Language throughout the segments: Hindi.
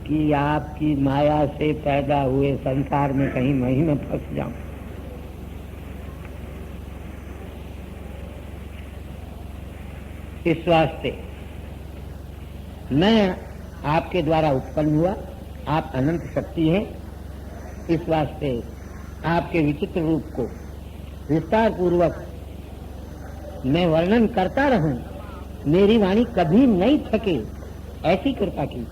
कि आपकी माया से पैदा हुए संसार में कहीं मैं ही न फंस जाऊं। इस वास्ते मैं आपके द्वारा उत्पन्न हुआ, आप अनंत शक्ति हैं। इस वास्ते आपके विचित्र रूप को विस्तार पूर्वक मैं वर्णन करता रहूं, मेरी वाणी कभी नहीं थके, ऐसी कृपा की।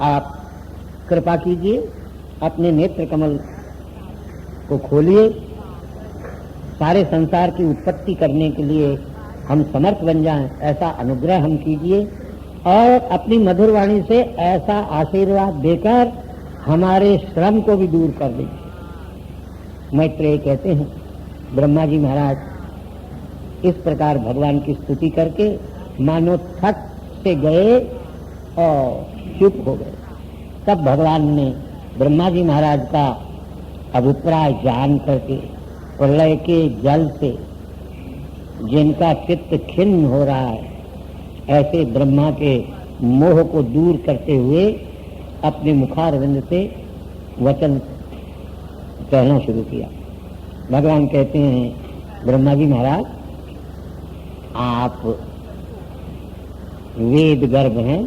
आप कृपा कीजिए, अपने नेत्र कमल को खोलिए, सारे संसार की उत्पत्ति करने के लिए हम समर्थ बन जाएं, ऐसा अनुग्रह हम कीजिए और अपनी मधुर वाणी से ऐसा आशीर्वाद देकर हमारे श्रम को भी दूर कर दीजिए। मैत्रेय कहते हैं ब्रह्मा जी महाराज इस प्रकार भगवान की स्तुति करके मानो थक से गए और चुप हो गए। तब भगवान ने ब्रह्मा जी महाराज का अभिप्राय जान करके प्रलय के जल से जिनका चित्त खिन्न हो रहा है, ऐसे ब्रह्मा के मोह को दूर करते हुए अपने मुखारविंद से वचन कहना शुरू किया। भगवान कहते हैं ब्रह्मा जी महाराज, आप वेद गर्भ हैं,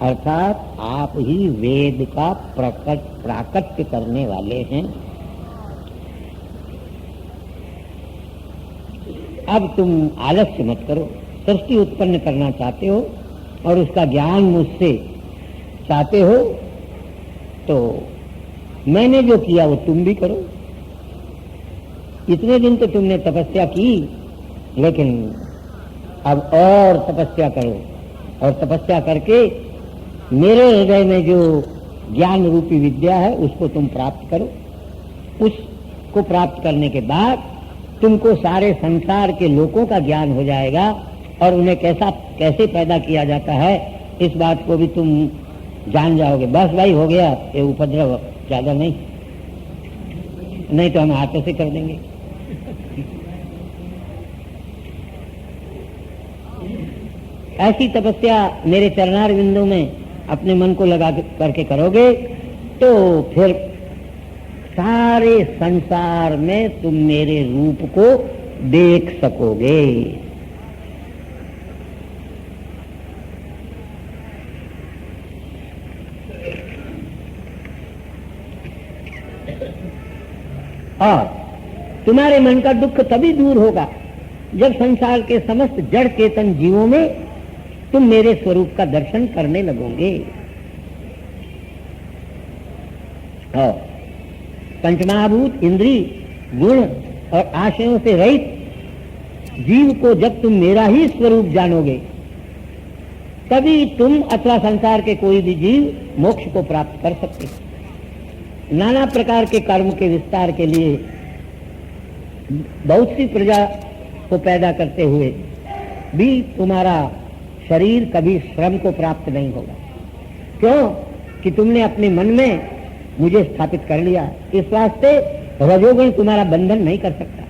अर्थात आप ही वेद का प्राकट्य करने वाले हैं। अब तुम आलस्य मत करो, सृष्टि उत्पन्न करना चाहते हो और उसका ज्ञान मुझसे चाहते हो तो मैंने जो किया वो तुम भी करो। इतने दिन तो तुमने तपस्या की, लेकिन अब और तपस्या करो और तपस्या करके मेरे हृदय में जो ज्ञान रूपी विद्या है उसको तुम प्राप्त करो। उसको प्राप्त करने के बाद तुमको सारे संसार के लोगों का ज्ञान हो जाएगा और उन्हें कैसे पैदा किया जाता है इस बात को भी तुम जान जाओगे। बस भाई हो गया, ये उपद्रव ज्यादा नहीं तो हम हाथों से कर देंगे। ऐसी तपस्या मेरे चरणार बिंदु में अपने मन को लगा करके करोगे तो फिर सारे संसार में तुम मेरे रूप को देख सकोगे। और तुम्हारे मन का दुख तभी दूर होगा जब संसार के समस्त जड़ चेतन जीवों में तुम मेरे स्वरूप का दर्शन करने लगोगे। और पंचमहाभूत इंद्रिय गुण और आशयों से रहित जीव को जब तुम मेरा ही स्वरूप जानोगे तभी तुम अथवा संसार के कोई भी जीव मोक्ष को प्राप्त कर सकते। नाना प्रकार के कर्म के विस्तार के लिए बहुत सी प्रजा को पैदा करते हुए भी तुम्हारा शरीर कभी श्रम को प्राप्त नहीं होगा। क्यों कि तुमने अपने मन में मुझे स्थापित कर लिया। इस वास्ते रजोगुण तुम्हारा बंधन नहीं कर सकता।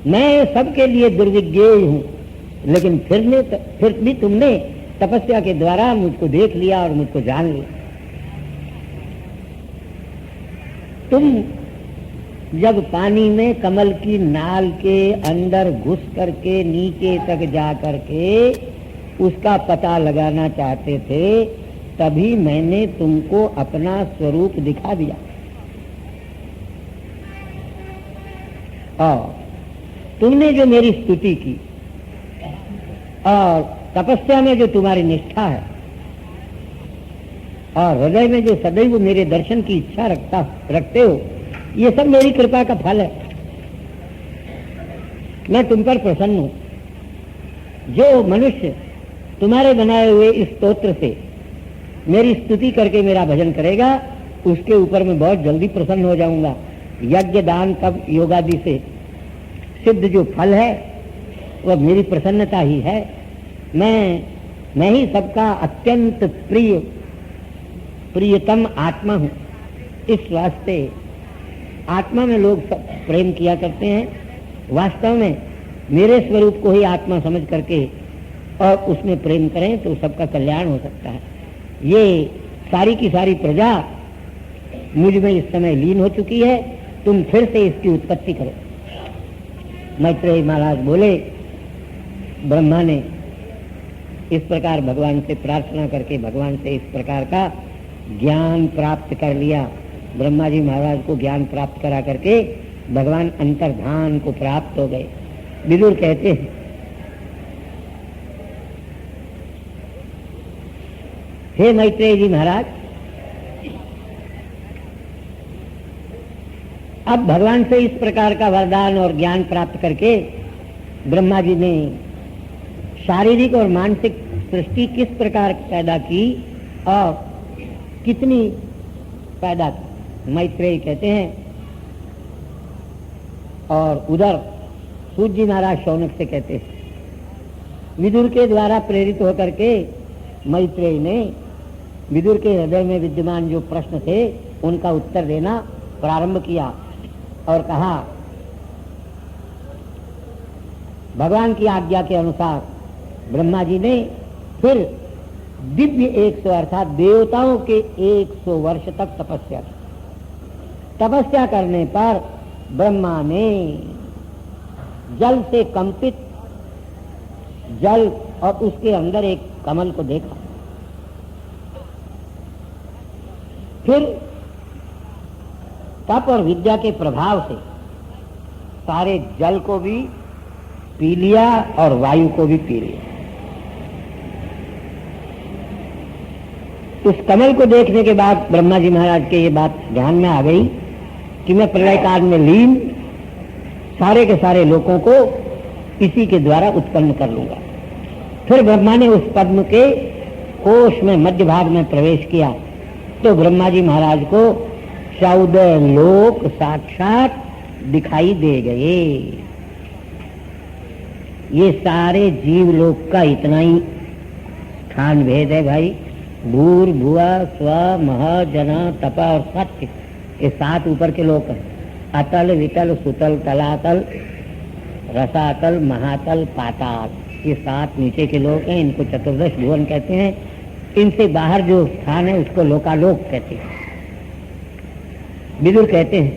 मैं सबके लिए दुर्विज्ञेय हूं, लेकिन फिर भी तुमने तपस्या के द्वारा मुझको देख लिया और मुझको जान लिया। तुम जब पानी में कमल की नाल के अंदर घुस करके नीचे तक जा करके उसका पता लगाना चाहते थे तभी मैंने तुमको अपना स्वरूप दिखा दिया। और तुमने जो मेरी स्तुति की और तपस्या में जो तुम्हारी निष्ठा है और हृदय में जो सदैव मेरे दर्शन की इच्छा रखते हो, ये सब मेरी कृपा का फल है। मैं तुम पर प्रसन्न हूं। जो मनुष्य तुम्हारे बनाए हुए इस स्तोत्र से मेरी स्तुति करके मेरा भजन करेगा उसके ऊपर मैं बहुत जल्दी प्रसन्न हो जाऊंगा। यज्ञ दान तप योगादि से सिद्ध जो फल है वह मेरी प्रसन्नता ही है। मैं ही सबका अत्यंत प्रियतम आत्मा हूं। इस वास्ते आत्मा में लोग प्रेम किया करते हैं, वास्तव में मेरे स्वरूप को ही आत्मा समझ करके और उसमें प्रेम करें तो सबका कल्याण हो सकता है। ये सारी की सारी प्रजा मुझ में इस समय लीन हो चुकी है, तुम फिर से इसकी उत्पत्ति करो। मैत्रेय महाराज बोले, ब्रह्मा ने इस प्रकार भगवान से प्रार्थना करके भगवान से इस प्रकार का ज्ञान प्राप्त कर लिया। ब्रह्मा जी महाराज को ज्ञान प्राप्त करा करके भगवान अंतर्धान को प्राप्त हो गए। विदुर कहते हैं, हे मैत्रेय जी महाराज, अब भगवान से इस प्रकार का वरदान और ज्ञान प्राप्त करके ब्रह्मा जी ने शारीरिक और मानसिक सृष्टि किस प्रकार पैदा की और कितनी पैदा की। मैत्रेय कहते हैं, और उधर सूत जी महाराज शौनक से कहते हैं, विदुर के द्वारा प्रेरित होकर के मैत्रेय ने विदुर के हृदय में विद्यमान जो प्रश्न थे उनका उत्तर देना प्रारंभ किया और कहा, भगवान की आज्ञा के अनुसार ब्रह्मा जी ने फिर दिव्य 100 अर्थात देवताओं के 100 वर्ष तक तपस्या की। तपस्या करने पर ब्रह्मा ने जल से कंपित जल और उसके अंदर एक कमल को देखा। फिर तप और विद्या के प्रभाव से सारे जल को भी पी लिया और वायु को भी पी लिया। उस कमल को देखने के बाद ब्रह्मा जी महाराज के ये बात ध्यान में आ गई कि मैं प्रलय काल में लीन सारे के सारे लोगों को इसी के द्वारा उत्पन्न कर लूंगा। फिर ब्रह्मा ने उस पद्म के कोश में मध्य भाग में प्रवेश किया तो ब्रह्मा जी महाराज को 14 लोक साक्षात दिखाई दे गए। ये सारे जीव लोक का इतना ही स्थान भेद है भाई। भूर भुआ स्व मह जना तपा और सत्य, ये 7 ऊपर के लोक हैं। अतल वितल सुतल तलातल रसातल महातल पाताल, ये 7 नीचे के लोक हैं। इनको चतुर्दश भुवन कहते हैं। इनसे बाहर जो स्थान है उसको लोकालोक कहते हैं। विदुर कहते हैं,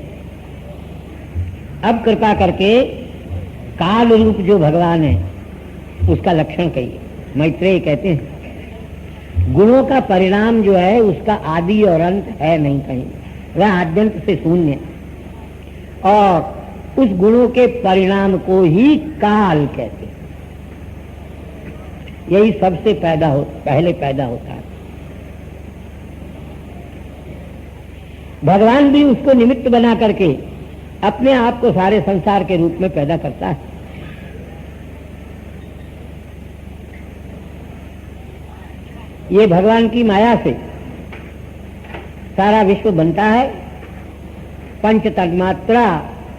अब कृपा करके काल रूप जो भगवान है उसका लक्षण कहिए। मैत्रेय कहते हैं, गुणों का परिणाम जो है उसका आदि और अंत है नहीं कहीं, वह आद्यंत से शून्य, और उस गुणों के परिणाम को ही काल कहते हैं। यही सबसे पहले पैदा होता है। भगवान भी उसको निमित्त बना करके अपने आप को सारे संसार के रूप में पैदा करता है। ये भगवान की माया से सारा विश्व बनता है। पंच तन्मात्रा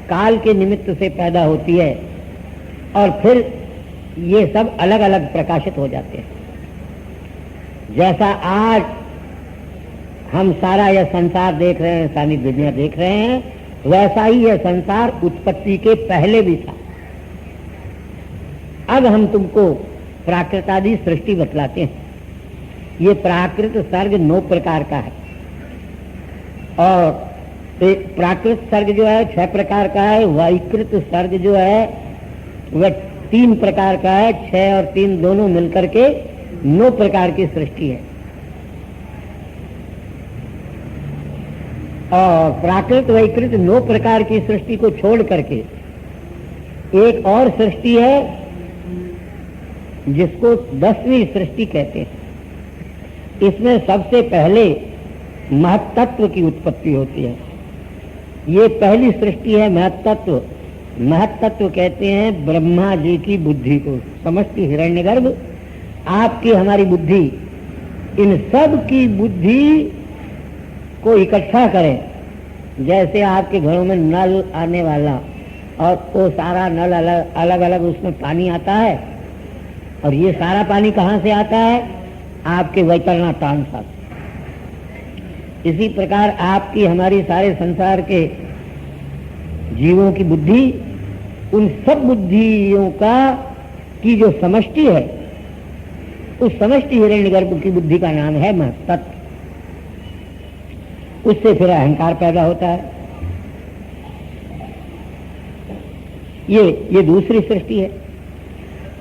काल के निमित्त से पैदा होती है और फिर ये सब अलग अलग प्रकाशित हो जाते हैं। जैसा आज हम सारा यह संसार देख रहे हैं, सारी दुनिया देख रहे हैं, वैसा ही यह संसार उत्पत्ति के पहले भी था। अब हम तुमको प्राकृत आदि सृष्टि बतलाते हैं। ये प्राकृत सर्ग 9 प्रकार का है और प्राकृत सर्ग जो है 6 प्रकार का है। वैकृत सर्ग जो है वह 3 प्रकार का है। 6 और 3 दोनों मिलकर के 9 प्रकार की सृष्टि है। और प्राकृत वैकृत 9 प्रकार की सृष्टि को छोड़ करके एक और सृष्टि है जिसको 10वीं सृष्टि कहते हैं। इसमें सबसे पहले महत्तत्व की उत्पत्ति होती है। ये पहली सृष्टि है महत्तत्व। महत्तत्व कहते हैं ब्रह्मा जी की बुद्धि को। समष्टि हिरण्यगर्भ आपकी हमारी बुद्धि, इन सब की बुद्धि को इकट्ठा करें। जैसे आपके घरों में नल आने वाला और वो सारा नल अलग अलग उसमें पानी आता है, और ये सारा पानी कहाँ से आता है? आपके वैतरणा तान साथ। इसी प्रकार आपकी हमारी सारे संसार के जीवों की बुद्धि उन सब बुद्धियों का की जो समष्टि है, उस समष्टि हिरण्यगर्भ की बुद्धि का नाम है महत्तत्व। उससे फिर अहंकार पैदा होता है। ये दूसरी सृष्टि है।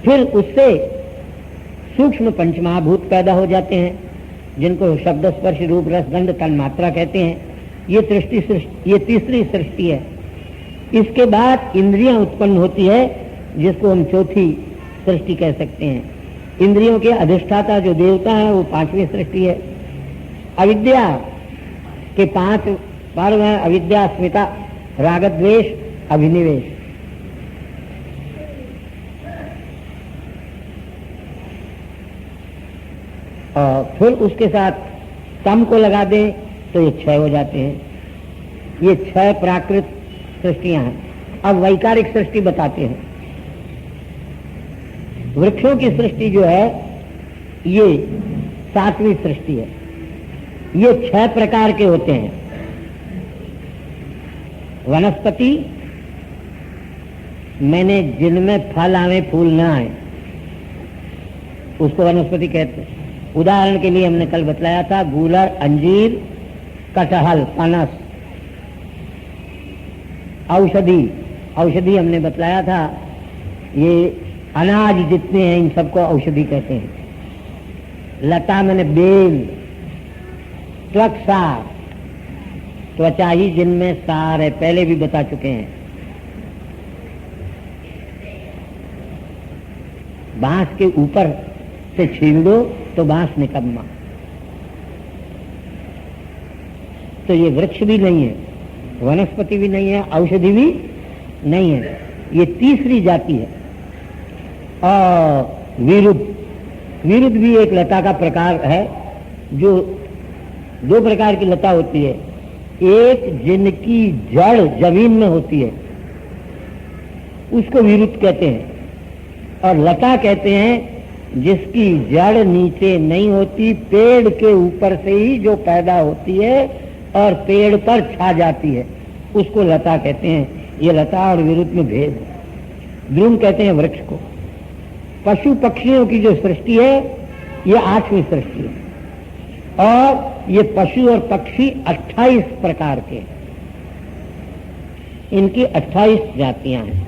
फिर उससे सूक्ष्म पंचमहाभूत पैदा हो जाते हैं, जिनको शब्द स्पर्श रूप रस गंध तन्मात्रा कहते हैं। ये तीसरी सृष्टि है। इसके बाद इंद्रियां उत्पन्न होती है, जिसको हम चौथी सृष्टि कह सकते हैं। इंद्रियों के अधिष्ठाता जो देवता है वो पांचवी सृष्टि है। अविद्या के 5 पर्व हैं, अविद्या, अस्मिता, राग द्वेष, अभिनिवेश। और फिर उसके साथ तम को लगा दें तो ये 6 हो जाते हैं। ये 6 प्राकृत सृष्टियां हैं। अब वैकारिक सृष्टि बताते हैं। वृक्षों की सृष्टि जो है ये 7वीं सृष्टि है। ये 6 प्रकार के होते हैं। वनस्पति मैंने जिनमें फल आवे फूल न आए उसको वनस्पति कहते हैं। उदाहरण के लिए हमने कल बतलाया था गूलर, अंजीर, कटहल, पनस। औषधि हमने बतलाया था, ये अनाज जितने हैं इन सबको औषधि कहते हैं। लता मैंने बेल, त्वचा, त्वचा ही जिनमें सार है, पहले भी बता चुके हैं। बांस के ऊपर से छीन दो तो बांस निकम्मा। तो ये वृक्ष भी नहीं है, वनस्पति भी नहीं है, औषधि भी नहीं है। ये तीसरी जाति है। और विरुद्ध भी एक लता का प्रकार है, जो 2 प्रकार की लता होती है। एक जिनकी जड़ जमीन में होती है उसको विरुद्ध कहते हैं, और लता कहते हैं जिसकी जड़ नीचे नहीं होती, पेड़ के ऊपर से ही जो पैदा होती है और पेड़ पर छा जाती है, उसको लता कहते हैं। ये लता और विरुद्ध में भेद है। द्रुम कहते हैं वृक्ष को। पशु पक्षियों की जो सृष्टि है ये 8वीं सृष्टि है। और ये पशु और पक्षी 28 प्रकार के, इनकी 28 जातियां हैं।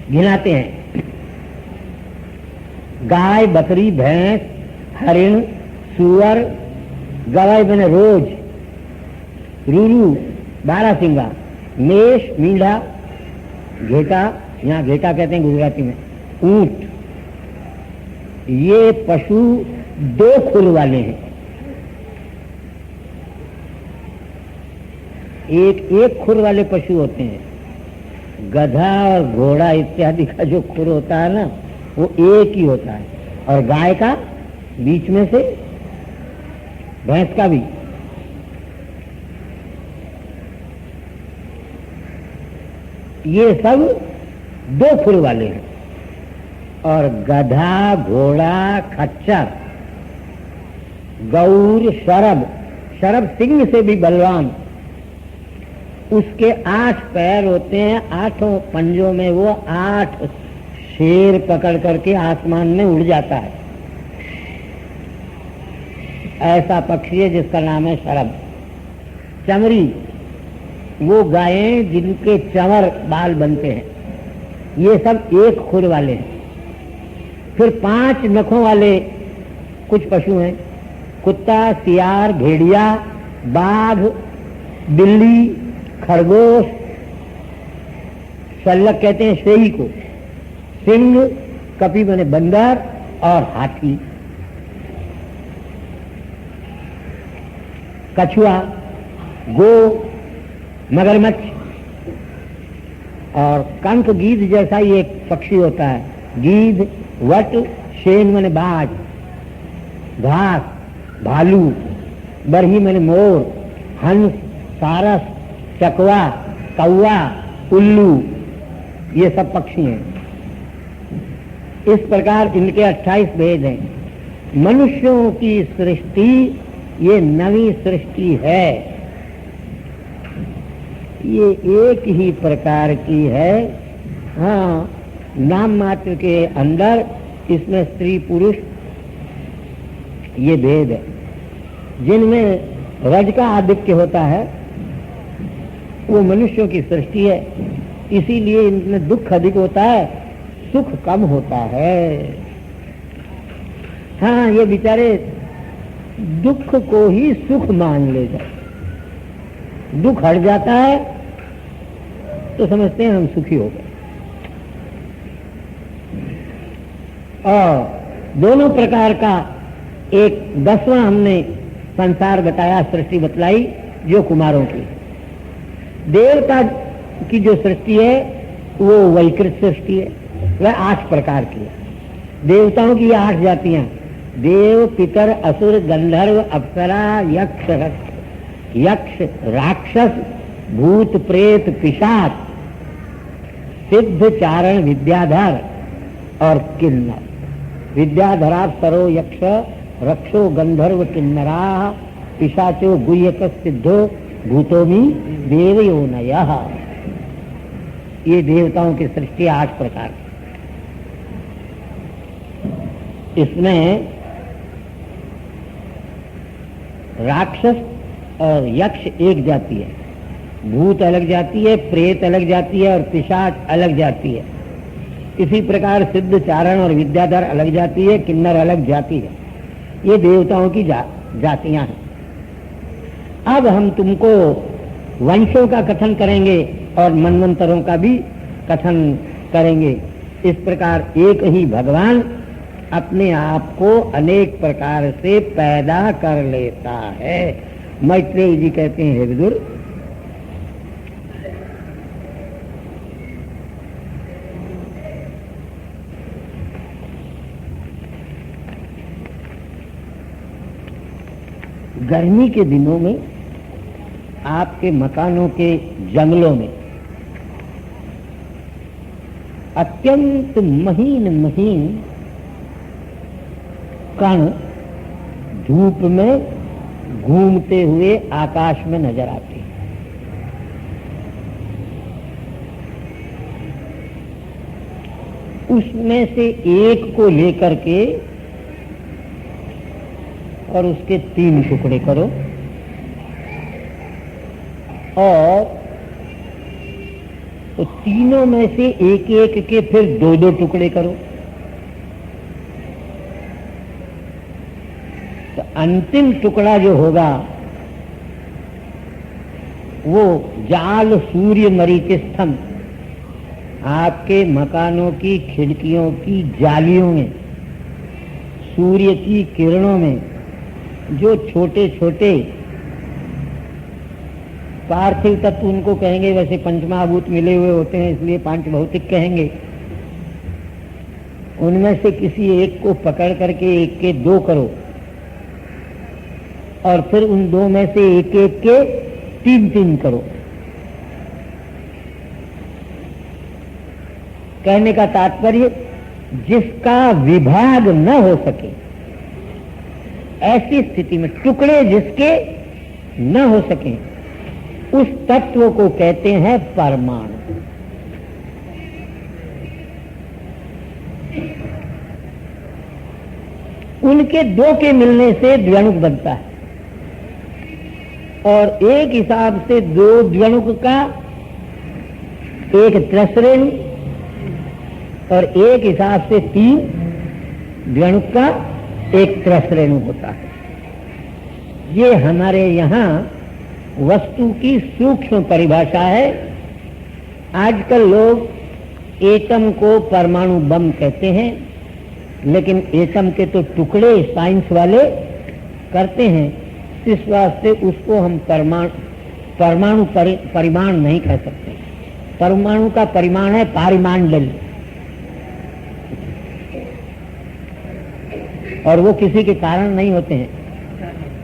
गिनाते हैं। गाय, बकरी, भैंस, हरिण, सुअर, गवाई बने रोज, रूरू, बारहसिंगा, मेष, मींढा, घेटा, यहाँ घेटा कहते हैं गुजराती में, ऊंट। ये पशु 2 खुर वाले हैं। एक खुर वाले पशु होते हैं। गधा और घोड़ा इत्यादि का जो खुर होता है ना, वो एक ही होता है। और गाय का बीच में से, भैंस का भी। ये सब 2 खुर वाले हैं। और गधा, घोड़ा, खच्चर, गौर, शरभ सिंह से भी बलवान, उसके 8 पैर होते हैं। 8 पंजों में वो 8 शेर पकड़ करके आसमान में उड़ जाता है। ऐसा पक्षी है जिसका नाम है शरभ। चमरी, वो गायें जिनके चंवर बाल बनते हैं। ये सब 1 खुर वाले हैं। फिर 5 नखों वाले कुछ पशु हैं। कुत्ता, सियार, भेड़िया, बाघ, बिल्ली, खरगोश, शल्लक कहते हैं शेही को, सिंह, कपी बने बंदर, और हाथी। कछुआ, गो, मगरमच्छ, और कंक गीध जैसा ही एक पक्षी होता है। गीध, वट, शेन मने बाज, घास, भालू, बरही मने मोर, हंस, सारस, चकवा, कौवा, उल्लू, ये सब पक्षी हैं। इस प्रकार इनके 28 भेद हैं। मनुष्यों की सृष्टि ये 9वीं सृष्टि है। ये एक ही प्रकार की है। हाँ, नाम मात्र के अंदर इसमें स्त्री पुरुष ये भेद है। जिनमें रज का आधिक्य होता है वो मनुष्यों की सृष्टि है, इसीलिए इनमें दुख अधिक होता है, सुख कम होता है। हाँ, ये बेचारे दुख को ही सुख मान ले जाते, दुख हट जाता है तो समझते हैं हम सुखी हो गए। और दोनों प्रकार का एक 10वां हमने संसार बताया, सृष्टि बतलाई जो कुमारों की। देवता की जो सृष्टि है वो वैकृत सृष्टि है, वह 8 प्रकार की है। देवताओं की 8 जातियां, देव, पितर, असुर, गंधर्व, अप्सरा, यक्ष, राक्षस, भूत, प्रेत, पिशाच, सिद्ध, चारण, विद्याधर और किन्नर। विद्याधराप्सरो यक्ष, रक्षो गंधर्व किन्नरा, पिशाचो गुह्यक सिद्धो भूतोमी देवयोनयः। ये देवताओं की सृष्टि 8 प्रकार की। इसमें राक्षस और यक्ष एक जाति है, भूत अलग जाती है, प्रेत अलग जाती है और पिशाच अलग जाती है। इसी प्रकार सिद्ध, चारण और विद्याधर अलग जाती है, किन्नर अलग जाती है। ये देवताओं की जातियां हैं। अब हम तुमको वंशों का कथन करेंगे और मनवंतरों का भी कथन करेंगे। इस प्रकार एक ही भगवान अपने आप को अनेक प्रकार से पैदा कर लेता है। मैत्रेय जी कहते हैं, हे विदुर, गर्मी के दिनों में आपके मकानों के जंगलों में अत्यंत महीन महीन कण धूप में घूमते हुए आकाश में नजर आते हैं। उसमें से एक को लेकर के और उसके 3 टुकड़े करो और तो तीनों में से एक एक के फिर 2-2 टुकड़े करो। तो अंतिम टुकड़ा जो होगा वो जाल सूर्य मरीचिस्थम, आपके मकानों की खिड़कियों की जालियों में सूर्य की किरणों में जो छोटे छोटे पार्थिव तत्व उनको कहेंगे, वैसे पंचमहाभूत मिले हुए होते हैं इसलिए पांच भौतिक कहेंगे, उनमें से किसी एक को पकड़ करके एक के 2 करो और फिर उन 2 में से एक एक के 3-3 करो। कहने का तात्पर्य जिसका विभाग न हो सके, ऐसी स्थिति में टुकड़े जिसके न हो सके, उस तत्व को कहते हैं परमाणु। उनके 2 के मिलने से द्व्यणुक बनता है और एक हिसाब से 2 द्व्यणुक का एक त्रसरेणु और एक हिसाब से 3 द्व्यणुक का एक त्रसरेणु होता है। ये हमारे यहाँ वस्तु की सूक्ष्म परिभाषा है। आजकल लोग एटम को परमाणु बम कहते हैं, लेकिन एटम के तो टुकड़े साइंस वाले करते हैं, इस वास्ते उसको हम परमाणु परिमाण नहीं कह सकते। परमाणु का परिमाण है पारिमांडल, और वो किसी के कारण नहीं होते हैं।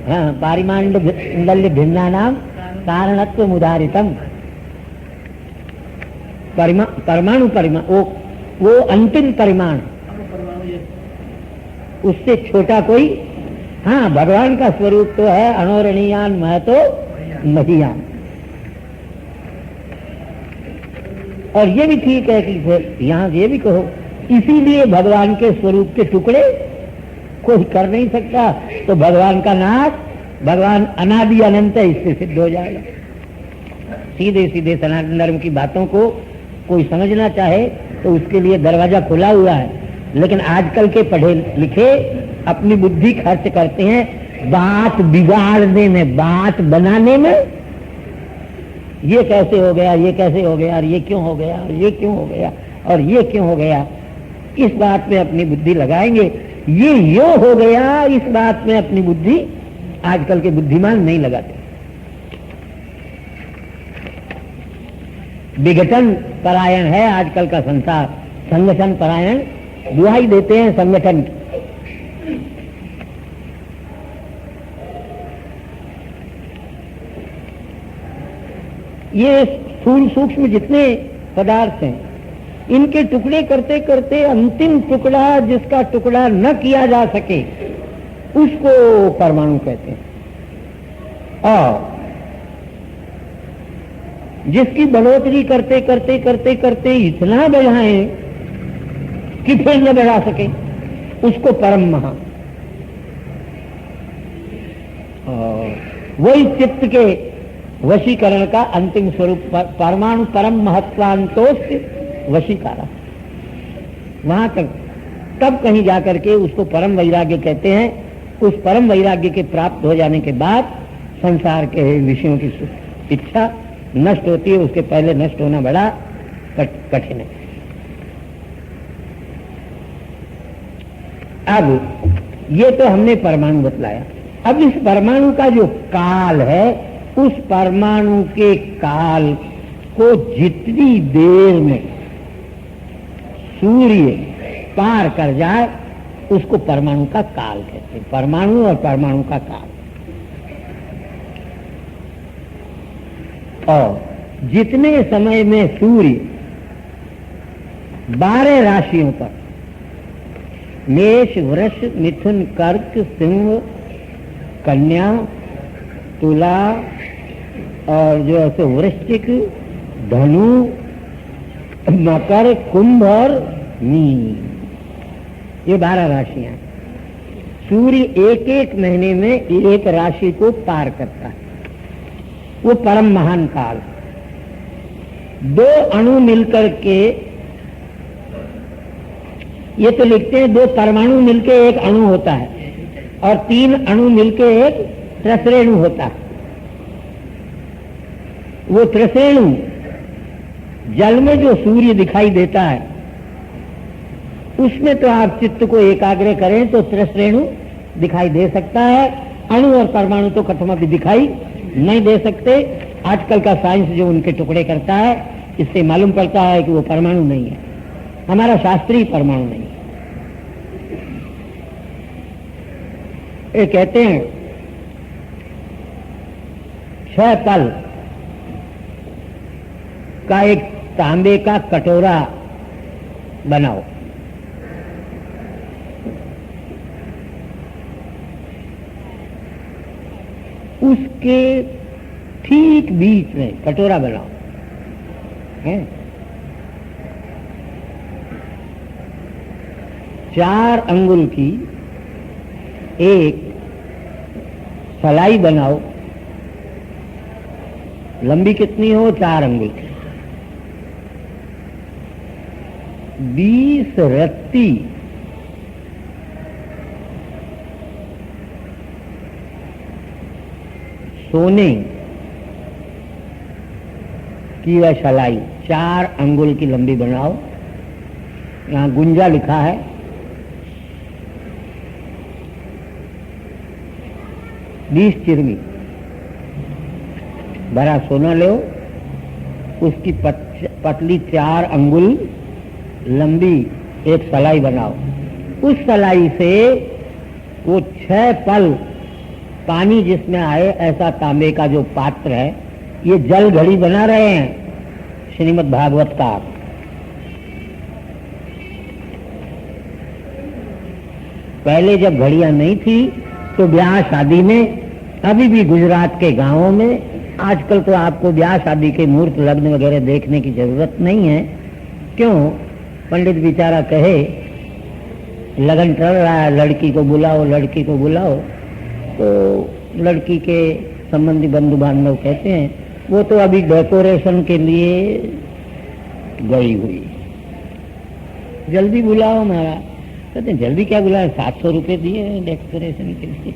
हाँ, पारिमांडल्य भिन्नानाम कारणत्व मुदारितम। परमाणु परिमाण वो अंतिम परिमाण, उससे छोटा कोई। हाँ, भगवान का स्वरूप तो है अणोरणीयान महतो महीयान, और ये भी ठीक है कि यहाँ ये भी कहो, इसीलिए भगवान के स्वरूप के टुकड़े कोई कर नहीं सकता, तो भगवान का नाश, भगवान अनादि अनंत है, इससे सिद्ध हो जाएगा। सीधे सीधे सनातन धर्म की बातों को कोई समझना चाहे तो उसके लिए दरवाजा खुला हुआ है, लेकिन आजकल के पढ़े लिखे अपनी बुद्धि खर्च करते हैं बात बिगाड़ने में, बात बनाने में। ये कैसे हो गया, ये कैसे हो गया, और ये क्यों हो गया, और ये क्यों हो गया, और ये क्यों हो गया, इस बात में अपनी बुद्धि लगाएंगे। ये यो हो गया, इस बात में अपनी बुद्धि आजकल के बुद्धिमान नहीं लगाते। विघटन परायण है आजकल का संसार, संगठन परायण, दुहाई देते हैं संगठन की। ये स्थूल सूक्ष्म जितने पदार्थ हैं, इनके टुकड़े करते करते अंतिम टुकड़ा, जिसका टुकड़ा न किया जा सके, उसको परमाणु कहते हैं। और जिसकी बढ़ोतरी करते करते करते करते इतना बढ़ाएं कि फिर न बढ़ा सके, उसको परम महा। और वही चित्त के वशीकरण का अंतिम स्वरूप परमाणु परम महत्वांतोस्य वशीकारा। वहां तक तब कहीं जाकर के उसको परम वैराग्य कहते हैं। उस परम वैराग्य के प्राप्त हो जाने के बाद संसार के विषयों की इच्छा नष्ट होती है। उसके पहले नष्ट होना बड़ा कठिन है। अब ये तो हमने परमाणु बतलाया। अब इस परमाणु का जो काल है, उस परमाणु के काल को जितनी देर में सूर्य पार कर जाए, उसको परमाणु का काल कहते हैं। परमाणु और परमाणु का काल। और जितने समय में सूर्य 12 राशियों पर, मेष, वृष, मिथुन, कर्क, सिंह, कन्या, तुला और जो है सो वृश्चिक, धनु, मकर, कुंभ और मीन, ये 12 राशियां। सूर्य एक एक महीने में एक राशि को पार करता है। वो परम महान काल। 2 अणु मिलकर के, ये तो लिखते हैं 2 परमाणु मिलके एक अणु होता है, और 3 अणु मिलके एक त्रिश्रेणु होता है। वो त्रिश्रेणु जल में जो सूर्य दिखाई देता है, उसमें तो आप चित्त को एकाग्र करें तो त्रिश्रेणु दिखाई दे सकता है। अणु और परमाणु तो कथमा भी दिखाई नहीं दे सकते। आजकल का साइंस जो उनके टुकड़े करता है, इससे मालूम पड़ता है कि वो परमाणु नहीं है। हमारा शास्त्रीय परमाणु नहीं है। ये कहते हैं 6 पल का एक तांबे का कटोरा बनाओ। उसके ठीक बीच में कटोरा बनाओ है। 4 अंगुल की एक सलाई बनाओ। लंबी कितनी हो? 4 अंगुल की। 20 रत्ती सोने की वह सलाई 4 अंगुल की लंबी बनाओ। यहां गुंजा लिखा है। बीस चिरमी भरा सोना लो। उसकी पतली 4 अंगुल लंबी एक सलाई बनाओ। उस सलाई से वो 6 पल पानी जिसमें आए ऐसा तांबे का जो पात्र है, ये जल घड़ी बना रहे हैं श्रीमद् भागवत का। पहले जब घड़ियां नहीं थी तो ब्याह शादी में, अभी भी गुजरात के गांवों में आजकल तो आपको ब्याह शादी के मुहूर्त लग्न वगैरह देखने की जरूरत नहीं है। क्यों? पंडित बेचारा कहे लगन चल रहा है, लड़की को बुलाओ, लड़की को बुलाओ, तो लड़की के संबंधी बंधु बांधव कहते हैं वो तो अभी डेकोरेशन के लिए गई हुई, जल्दी बुलाओ महाराज। कहते हैं जल्दी क्या बुलाओ, 700 रुपये दिए डेकोरेशन के लिए,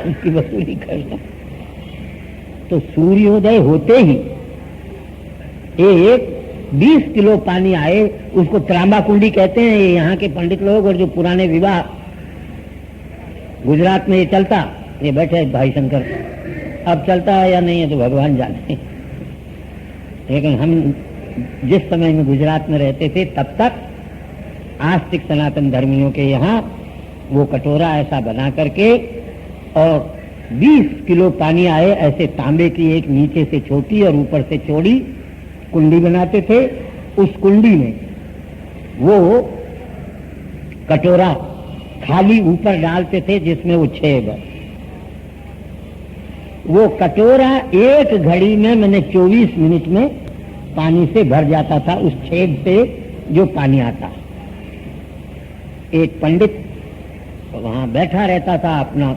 उसकी वसूली करना। तो सूर्योदय होते ही एक 20 किलो पानी आए, उसको त्रांबा कुंडी कहते हैं ये यहाँ के पंडित लोग। और जो पुराने विवाह गुजरात में ये चलता, ये बैठे भाई शंकर, अब चलता है या नहीं है तो भगवान जाने। लेकिन हम जिस समय में गुजरात में रहते थे तब तक आस्तिक सनातन धर्मियों के यहाँ वो कटोरा ऐसा बना करके और 20 किलो पानी आए ऐसे तांबे की एक नीचे से छोटी और ऊपर से चौड़ी कुंडी बनाते थे। उस कुंडी में वो कटोरा खाली ऊपर डालते थे जिसमें वो छेद है। वो कटोरा एक घड़ी में मैंने 24 मिनट में पानी से भर जाता था, उस छेद से जो पानी आता। एक पंडित वहां बैठा रहता था, अपना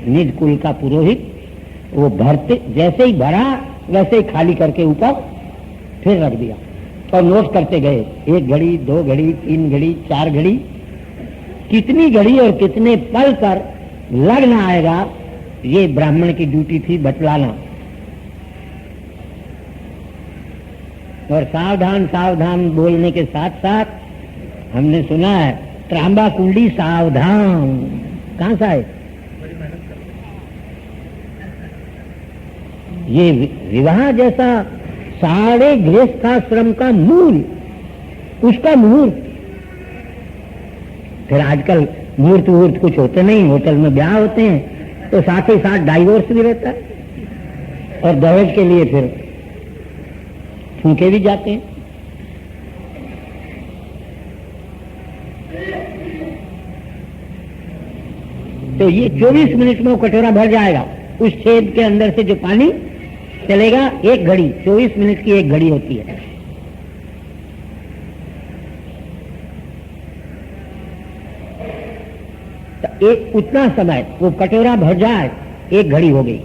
निज कुल का पुरोहित, वो भरते जैसे ही भरा वैसे ही खाली करके ऊपर फिर रख दिया और नोट करते गए, 1 घड़ी, 2 घड़ी, 3 घड़ी, 4 घड़ी, कितनी घड़ी और कितने पल पर लगना आएगा, ये ब्राह्मण की ड्यूटी थी बतलाना। और सावधान सावधान बोलने के साथ साथ हमने सुना है त्रांबा कुंडी सावधान, कहां सा है ये विवाह जैसा सारे गृहस्थाश्रम का मूल, उसका मुहूर्त। फिर आजकल मुहूर्त कुछ होते नहीं, होटल में ब्याह होते हैं तो साथ ही साथ डाइवोर्स भी रहता है और दहेज के लिए फिर फूंके भी जाते हैं। तो ये 24 मिनट में वो कटोरा भर जाएगा, उस छेद के अंदर से जो पानी चलेगा 1 घड़ी, 24 मिनट की 1 घड़ी होती है। तो एक उतना समय वो कटोरा भर जाए 1 घड़ी हो गई।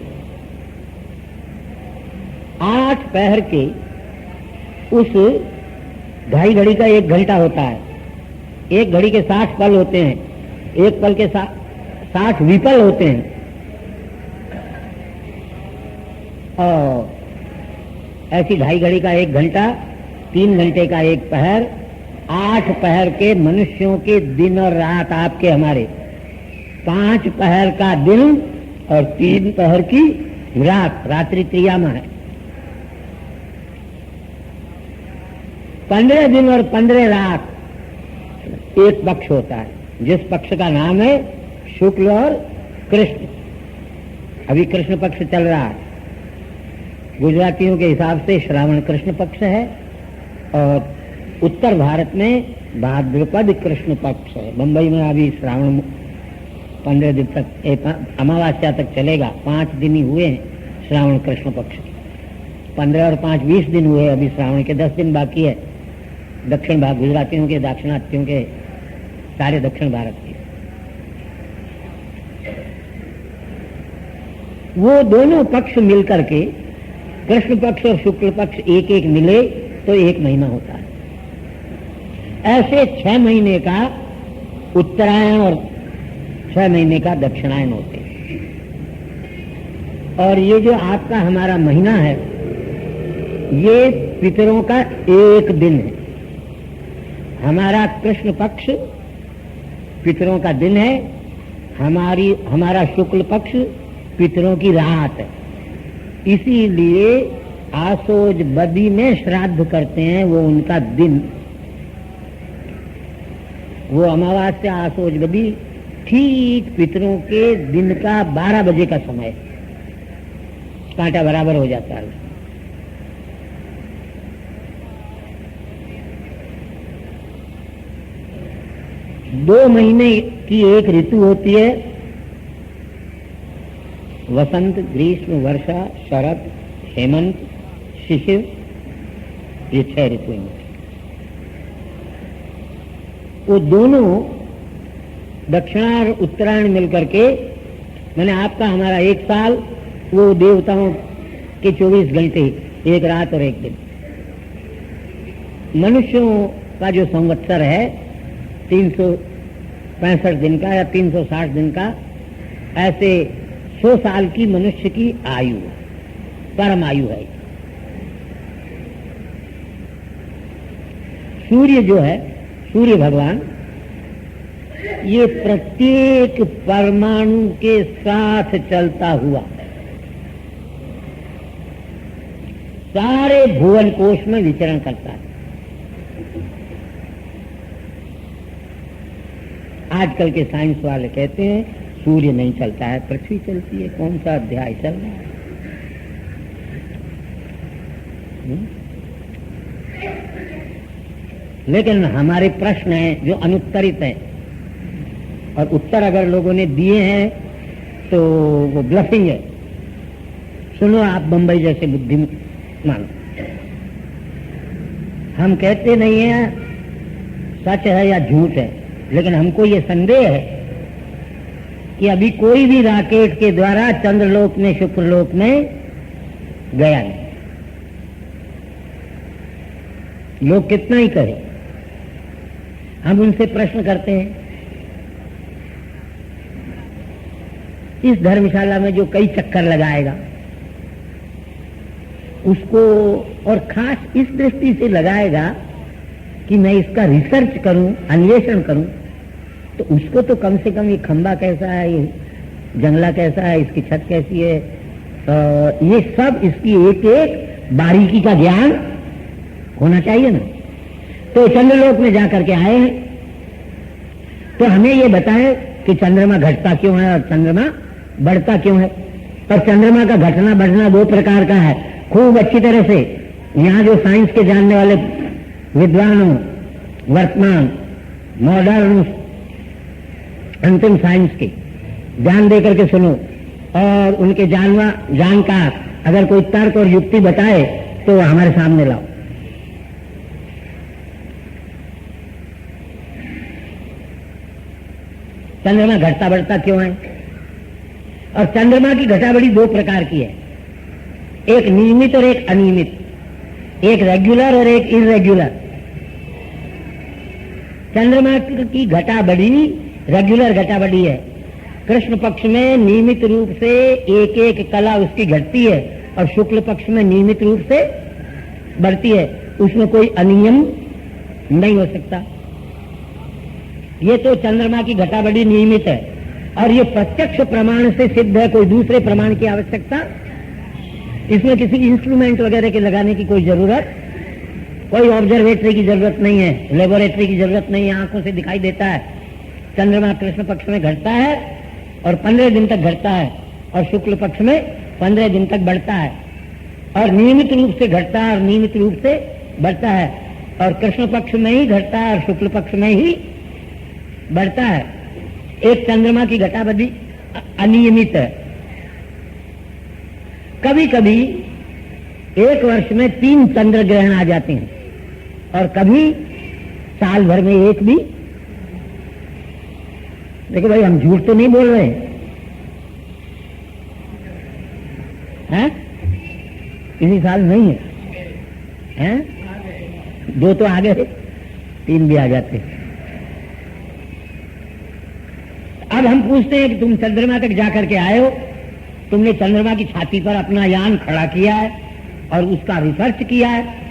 8 पहर के उस 2.5 घड़ी का 1 घंटा होता है। 1 घड़ी के 60 पल होते हैं, 1 पल के 60 विपल होते हैं। और ऐसी 2.5 घड़ी का 1 घंटा, 3 घंटे का 1 पहर, 8 पहर के मनुष्यों के दिन और रात, आपके हमारे 5 पहर का दिन और 3 पहर की रात, रात्रि त्रियामा है। 15 दिन और 15 रात एक पक्ष होता है, जिस पक्ष का नाम है शुक्ल और कृष्ण। अभी कृष्ण पक्ष चल रहा है, गुजरातियों के हिसाब से श्रावण कृष्ण पक्ष है और उत्तर भारत में भाद्रपद कृष्ण पक्ष है। बंबई में अभी श्रावण 15 दिन तक, अमावस्या तक चलेगा। 5 दिन ही हुए हैं श्रावण कृष्ण पक्ष के, 15 और 5 20 दिन हुए, अभी श्रावण के 10 दिन बाकी है। दक्षिण भाग गुजरातियों के, दाक्षिणात्यों के, सारे दक्षिण भारत के, वो दोनों पक्ष मिलकर के कृष्ण पक्ष और शुक्ल पक्ष एक एक मिले तो 1 महीना होता है। ऐसे 6 महीने का उत्तरायण और 6 महीने का दक्षिणायन होते हैं। और ये जो आपका हमारा महीना है, ये पितरों का 1 दिन है। हमारा कृष्ण पक्ष पितरों का दिन है, हमारा शुक्ल पक्ष पितरों की रात है। इसीलिए आसोज बदी में श्राद्ध करते हैं, वो उनका दिन, वो अमावस्या आसोज बदी ठीक पितरों के दिन का 12 बजे का समय, कांटा बराबर हो जाता है। 2 महीने की एक ऋतु होती है, वसंत, ग्रीष्म, वर्षा, शरद, हेमंत, शिशिर, ये 6 ऋतुएं। वो दोनों दक्षिणा और उत्तरायण मिलकर के मैंने आपका हमारा एक साल, वो देवताओं के 24 घंटे, एक रात और एक दिन। मनुष्यों का जो संवत्सर है 365 दिन का या 360 दिन का, ऐसे 100 साल की मनुष्य की आयु, परम आयु है। सूर्य जो है, सूर्य भगवान, ये प्रत्येक परमाणु के साथ चलता हुआ सारे भुवन कोश में विचरण करता है। आजकल के साइंस वाले कहते हैं सूर्य नहीं चलता है, पृथ्वी चलती है। कौन सा अध्याय चल रहा है? लेकिन हमारे प्रश्न हैं जो अनुत्तरित हैं, और उत्तर अगर लोगों ने दिए हैं तो वो ब्लफिंग है। सुनो आप बंबई जैसे बुद्धिमान, हम कहते नहीं हैं सच है या झूठ है, लेकिन हमको ये संदेह है कि अभी कोई भी रॉकेट के द्वारा चंद्रलोक में, शुक्रलोक में गया नहीं। लोग कितना ही करें, हम उनसे प्रश्न करते हैं। इस धर्मशाला में जो कई चक्कर लगाएगा उसको, और खास इस दृष्टि से लगाएगा कि मैं इसका रिसर्च करूं, अन्वेषण करूं, तो उसको तो कम से कम ये खंबा कैसा है, ये जंगला कैसा है, इसकी छत कैसी है, ये सब इसकी एक एक बारीकी का ज्ञान होना चाहिए ना। तो चंद्रलोक में जाकर के आए हैं, तो हमें ये बताएं कि चंद्रमा घटता क्यों है और चंद्रमा बढ़ता क्यों है। और चंद्रमा का घटना बढ़ना 2 प्रकार का है। खूब अच्छी तरह से यहाँ जो साइंस के जानने वाले विद्वानों, वर्तमान मॉडर्न अंतिम साइंस के ध्यान दे करके सुनो, और उनके जानकार अगर कोई तर्क और युक्ति बताए तो हमारे सामने लाओ। चंद्रमा घटता बढ़ता क्यों है? और चंद्रमा की घटाबढ़ी 2 प्रकार की है, एक नियमित और एक अनियमित, एक रेगुलर और एक इरेगुलर। चंद्रमा की घटाबढ़ी रेगुलर घटाबढ़ी है। कृष्ण पक्ष में नियमित रूप से एक एक कला उसकी घटती है, और शुक्ल पक्ष में नियमित रूप से बढ़ती है। उसमें कोई अनियम नहीं हो सकता। ये तो चंद्रमा की घटाबढ़ी नियमित है, और ये प्रत्यक्ष प्रमाण से सिद्ध है, कोई दूसरे प्रमाण की आवश्यकता, इसमें किसी इंस्ट्रूमेंट वगैरह के लगाने की कोई जरूरत, कोई ऑब्जर्वेटरी की जरूरत नहीं है, लेबोरेटरी की जरूरत नहीं है, आंखों से दिखाई देता है। चंद्रमा कृष्ण पक्ष में घटता है और 15 दिन तक घटता है, और शुक्ल पक्ष में 15 दिन तक बढ़ता है, और नियमित रूप से घटता है और नियमित रूप से बढ़ता है, और कृष्ण पक्ष में ही घटता है और शुक्ल पक्ष में ही बढ़ता है। एक चंद्रमा की घटाबढ़ी अनियमित है। कभी कभी एक वर्ष में 3 चंद्र ग्रहण आ जाते हैं, और कभी साल भर में एक भी। देखो भाई, हम झूठ तो नहीं बोल रहे हैं? किसी साल नहीं है, हैं? 2 तो आ गए, 3 भी आ जाते। अब हम पूछते हैं कि तुम चंद्रमा तक जाकर के आए हो, तुमने चंद्रमा की छाती पर अपना यान खड़ा किया है और उसका रिसर्च किया है।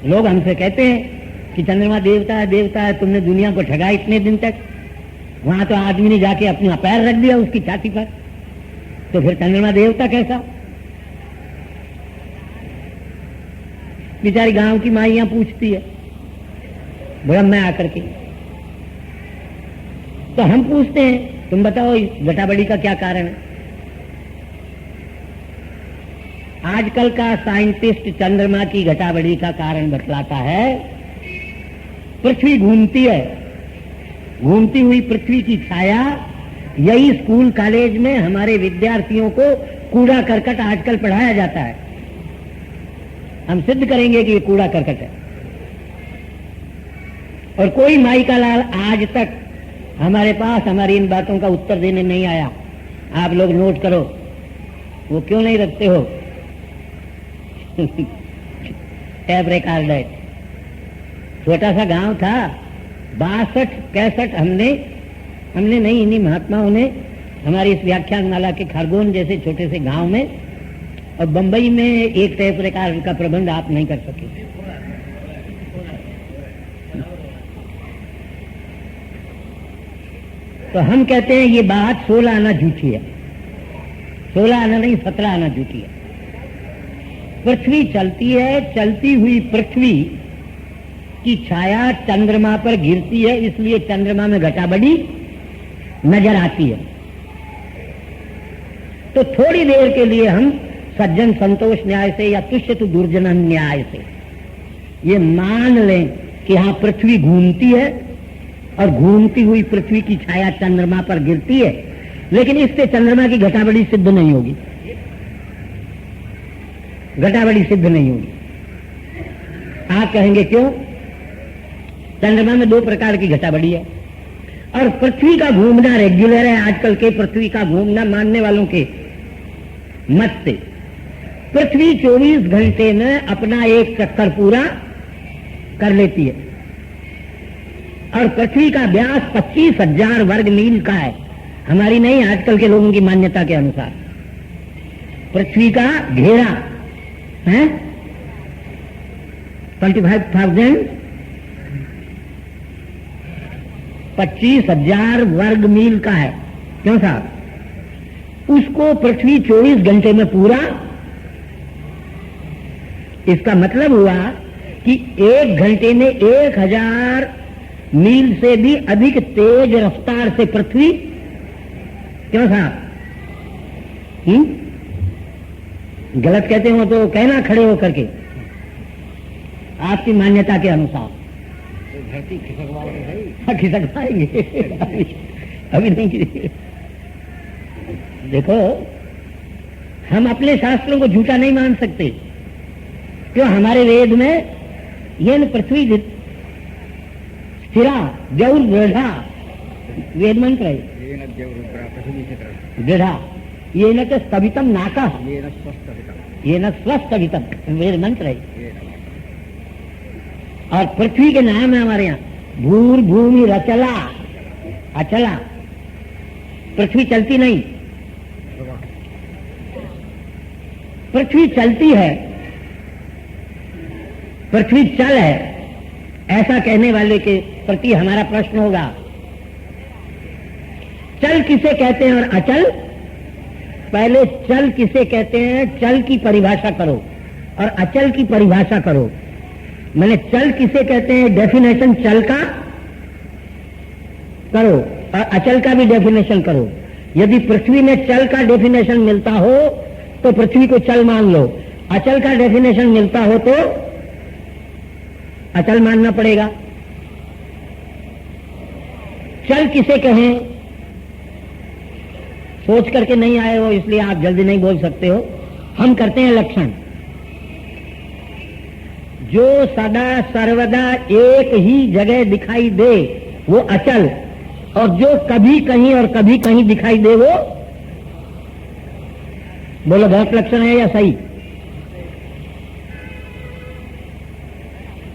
लोग हमसे कहते हैं कि चंद्रमा देवता है, देवता है, तुमने दुनिया को ठगा इतने दिन तक। वहां तो आदमी ने जाके अपना पैर रख दिया उसकी छाती पर, तो फिर चंद्रमा देवता कैसा? बेचारी गांव की माइयां पूछती है भ्रम में आकर के। तो हम पूछते हैं, तुम बताओ घटाबढ़ी का क्या कारण है? आजकल का साइंटिस्ट चंद्रमा की घटाबढ़ी का कारण बतलाता है, पृथ्वी घूमती है, घूमती हुई पृथ्वी की छाया यही स्कूल कॉलेज में हमारे विद्यार्थियों को कूड़ा करकट आजकल पढ़ाया जाता है। हम सिद्ध करेंगे कि ये कूड़ा करकट है। और कोई माई का लाल आज तक हमारे पास हमारी इन बातों का उत्तर देने नहीं आया। आप लोग नोट करो, वो क्यों नहीं रखते हो? टैप रिकॉर्डर, छोटा सा गांव था, 62-63 हमने नहीं, इन्हीं महात्माओं ने हमारी इस व्याख्यान माला के खरगोन जैसे छोटे से गांव में, और बंबई में एक टैप रिकॉर्डर का प्रबंध आप नहीं कर सके। तो हम कहते हैं ये बात 16 आना झूठी है। 16 आना नहीं, 17 आना झूठी है। पृथ्वी चलती है, चलती हुई पृथ्वी की छाया चंद्रमा पर गिरती है, इसलिए चंद्रमा में घटा बड़ी नजर आती है। तो थोड़ी देर के लिए हम सज्जन संतोष न्याय से या तुष्य तो दुर्जन न्याय से ये मान लें कि हाँ पृथ्वी घूमती है और घूमती हुई पृथ्वी की छाया चंद्रमा पर गिरती है, लेकिन इससे चंद्रमा की घटाबड़ी सिद्ध नहीं होगी। घटाबड़ी सिद्ध नहीं होगी। आप कहेंगे क्यों? चंद्रमा में 2 प्रकार की घटाबड़ी है और पृथ्वी का घूमना रेगुलर है। आजकल के पृथ्वी का घूमना मानने वालों के मत से पृथ्वी 24 घंटे में अपना एक चक्कर पूरा कर लेती है और पृथ्वी का व्यास 25,000 वर्ग मील का है। हमारी नहीं, आजकल के लोगों की मान्यता के अनुसार पृथ्वी का घेरा है 25,000 वर्ग मील का है। क्यों साहब? उसको पृथ्वी 24 घंटे में पूरा, इसका मतलब हुआ कि 1 घंटे में 1000 मील से भी अधिक तेज रफ्तार से पृथ्वी, क्यों साहब? गलत कहते हो तो कहना खड़े होकर के, आपकी मान्यता के अनुसार धरती खिसक पाएंगे। अभी नहीं। देखो, हम अपने शास्त्रों को झूठा नहीं मान सकते। क्यों? हमारे वेद में ये न पृथ्वी स्थिरा जौर दृढ़ा वेद मंत्र है। दृढ़ा ये न स्तभितम नाका, ये न स्वस्थभितम वेद मंत्र है। और पृथ्वी के नाम है हमारे यहाँ भूर भूमि रचला अचला। पृथ्वी चलती नहीं, पृथ्वी चलती है, पृथ्वी चल है। ऐसा कहने वाले के प्रति हमारा प्रश्न होगा, चल किसे कहते हैं और अचल? पहले चल किसे कहते हैं, चल की परिभाषा करो और अचल की परिभाषा करो। मैंने चल किसे कहते हैं डेफिनेशन चल का करो और अचल का भी डेफिनेशन करो। यदि पृथ्वी में चल का डेफिनेशन मिलता हो तो पृथ्वी को चल मान लो, अचल का डेफिनेशन मिलता हो तो अचल मानना पड़ेगा। चल किसे कहें सोच करके नहीं आए हो, इसलिए आप जल्दी नहीं बोल सकते हो। हम करते हैं लक्षण, जो सदा सर्वदा एक ही जगह दिखाई दे वो अचल, और जो कभी कहीं और कभी कहीं दिखाई दे वो, बोलो बहुत लक्षण है या सही?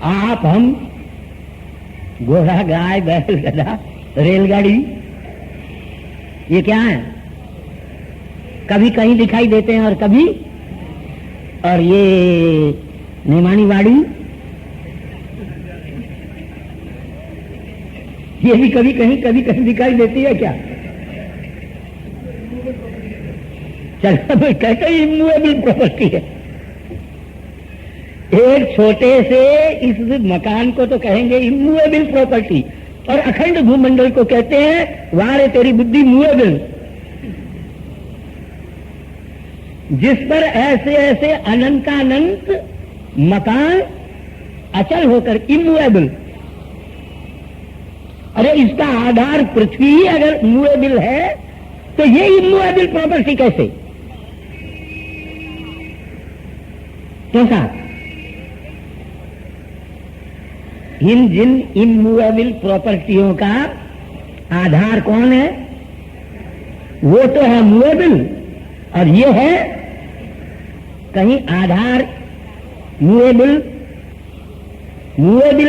आप, हम, घोड़ा, गाय, बैल, गधा, रेलगाड़ी, ये क्या है? कभी कहीं दिखाई देते हैं और कभी, और ये नेमानी वाड़ी, ये भी कभी कहीं दिखाई देती है क्या? चलो कहते ही इमूवेबल प्रॉपर्टी है। एक छोटे से इस मकान को तो कहेंगे इमूवेबल प्रॉपर्टी, और अखंड भूमंडल को कहते हैं वारे तेरी बुद्धि मूवेबल। जिस पर ऐसे ऐसे अनंतानंत मकान अचल होकर इमूवेबल। अरे इसका आधार पृथ्वी ही अगर मूवेबल है तो ये इमूवेबल प्रॉपर्टी कैसे? कैसा? इन जिन इमूवेबल प्रॉपर्टियों का आधार कौन है? वो तो है मूवेबल, और ये है कहीं आधार मूवेबल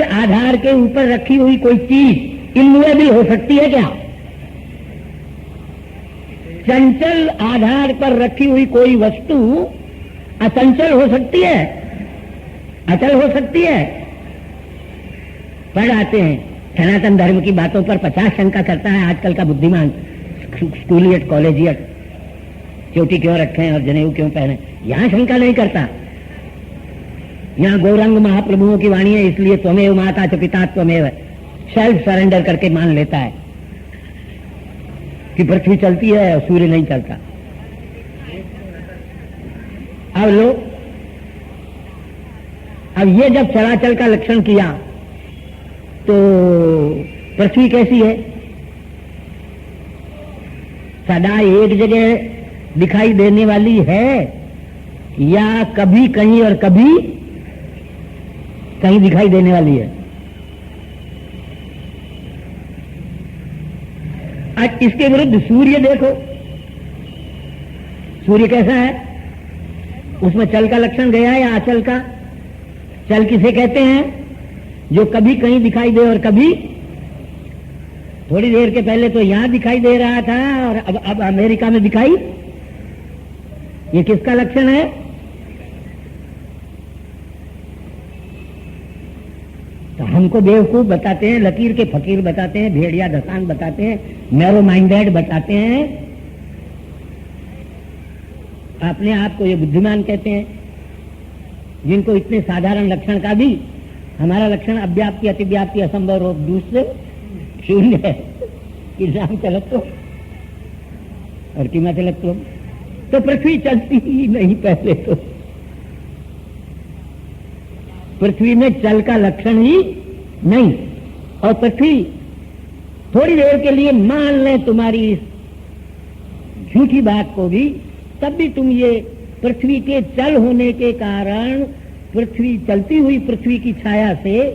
आधार के ऊपर रखी हुई कोई चीज इमूवेबल हो सकती है क्या? चंचल आधार पर रखी हुई कोई वस्तु अचंचल हो सकती है? अचल हो सकती है? पढ़ आते हैं सनातन धर्म की बातों पर 50 शंका करता है आजकल का बुद्धिमान स्कूलियट कॉलेजियट। चोटी क्यों रखें और जनेऊ क्यों पहने, यहां शंका नहीं करता। यहां गौरंग महाप्रभुओं की वाणी है, इसलिए त्वमेव माता च पिता त्वमेव सेल्फ सरेंडर करके मान लेता है कि पृथ्वी चलती है और सूर्य नहीं चलता। अब ये जब चलाचल का लक्षण किया तो पृथ्वी कैसी है? सदा एक जगह दिखाई देने वाली है या कभी कहीं और कभी कहीं दिखाई देने वाली है? आज इसके विरुद्ध सूर्य देखो, सूर्य कैसा है? उसमें चल का लक्षण गया या अचल का? चल किसे कहते हैं? जो कभी कहीं दिखाई दे और कभी, थोड़ी देर के पहले तो यहां दिखाई दे रहा था और अब अमेरिका में दिखाई, ये किसका लक्षण है? तो हमको बेवकूफ बताते हैं, लकीर के फकीर बताते हैं, भेड़िया दसान बताते हैं, नैरो माइंडेड बताते हैं, अपने आप को ये बुद्धिमान कहते हैं, जिनको इतने साधारण लक्षण का भी हमारा लक्षण अव्याप्ति अतिव्याप्ति असंभव रोग दूसरे शून्य है कि नाम चलत और कीमत चलत तो पृथ्वी चलती ही नहीं। पहले तो पृथ्वी में चल का लक्षण ही नहीं, और पृथ्वी थोड़ी देर के लिए मान लें तुम्हारी इस झूठी बात को भी, तब भी तुम ये पृथ्वी के चल होने के कारण पृथ्वी चलती हुई पृथ्वी की छाया से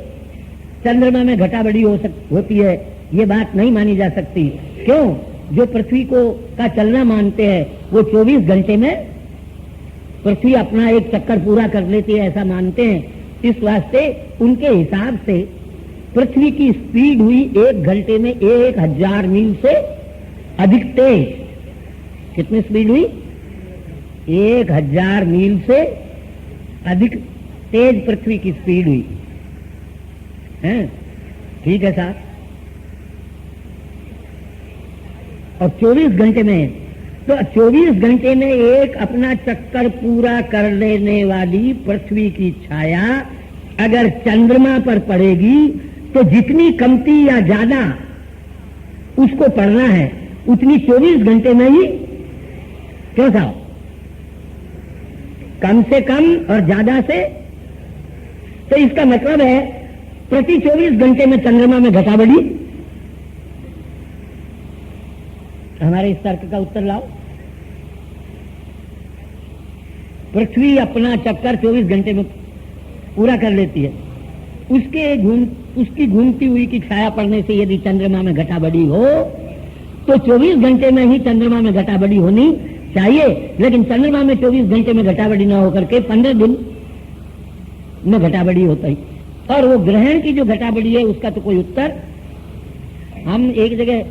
चंद्रमा में घटाबड़ी होती है, ये बात नहीं मानी जा सकती। क्यों? जो पृथ्वी को का चलना मानते हैं वो 24 घंटे में पृथ्वी अपना एक चक्कर पूरा कर लेती है, ऐसा मानते हैं। इस वास्ते उनके हिसाब से पृथ्वी की स्पीड हुई 1 घंटे में 1000 मील से अधिक तेज। कितनी स्पीड हुई? 1000 मील से अधिक तेज पृथ्वी की स्पीड हुई है। ठीक है साहब। और 24 घंटे में, तो 24 घंटे में एक अपना चक्कर पूरा कर लेने वाली पृथ्वी की छाया अगर चंद्रमा पर पड़ेगी तो जितनी कमती या ज्यादा उसको पड़ना है उतनी 24 घंटे में ही, क्यों साहब? कम से कम और ज्यादा से, तो इसका मतलब है प्रति 24 घंटे में चंद्रमा में घटाबड़ी। हमारे इस तर्क का उत्तर लाओ। पृथ्वी अपना चक्कर 24 घंटे में पूरा कर लेती है, उसकी घूमती हुई की छाया पड़ने से यदि चंद्रमा में घटाबड़ी हो तो 24 घंटे में ही चंद्रमा में घटाबड़ी होनी चाहिए। लेकिन चंद्रमा में 24 घंटे में घटाबड़ी न होकर के 15 दिन में घटाबड़ी होता ही। और वो ग्रहण की जो घटाबड़ी है उसका तो कोई उत्तर, हम एक जगह